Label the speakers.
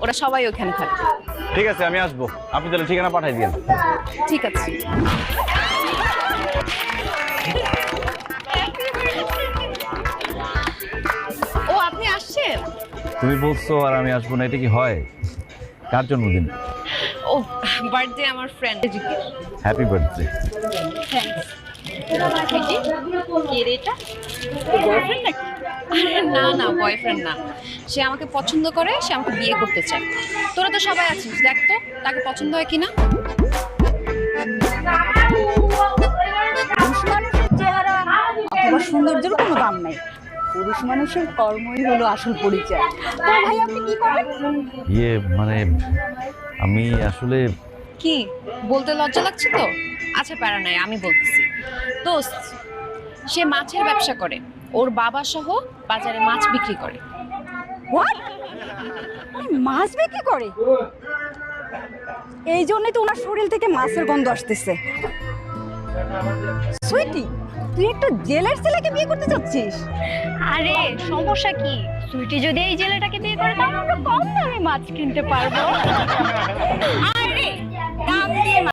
Speaker 1: ওরা সবাই ওখানে থাকে।
Speaker 2: ঠিক আছে, আমি আসবো, আপনি তাহলে ঠিকানা পাঠাই দিন।
Speaker 1: ঠিক আছে। ও আপনি আসছেন?
Speaker 2: তুমি বলছো আর আমি আসবো না, এটা কি হয়? কার জন্মদিন?
Speaker 1: ও বার্থডে আমার ফ্রেন্ড।
Speaker 2: Happy birthday.
Speaker 1: থ্যাঙ্কস। কে রে এটা? বয়ফ্রেন্ড নাকি? আরে না না, বয়ফ্রেন্ড না। সে আমাকে পছন্দ করে, সে আমাকে বিয়ে করতে চায়। তোরা তো সবাই আছিস, দেখ তো তাকে পছন্দ হয় কিনা।
Speaker 3: পুরুষ মানুষের চেহারা অথবা সৌন্দর্যের কোনো দাম নাই, পুরুষ মানুষের কর্মই হলো আসল পরিচয়। তো ভাই আপনি কি করেন?
Speaker 2: ইয়ে মানে আমি আসলে
Speaker 1: কি বলতে লজ্জা লাগছে তো? আচ্ছা প্যারা নাই, আমি বলতেছি। দোস্ত, সে মাছের ব্যবসা করে, ওর বাবা সহ বাজারে মাছ বিক্রি করে।
Speaker 3: হোয়াট? মাছ বিক্রি করে? এই জন্যই তো ওনার শরীর থেকে মাছের গন্ধ আসতেছে। সুইটি, তুই একটা জেলের ছেলেকে বিয়ে করতে চাচ্ছিস?
Speaker 4: আরে সমস্যা কি? সুইটি যদি এই জেলেটাকে বিয়ে করে তাহলে আমরা কম দামে মাছ কিনতে পারবো।
Speaker 3: আরে দাম দিয়ে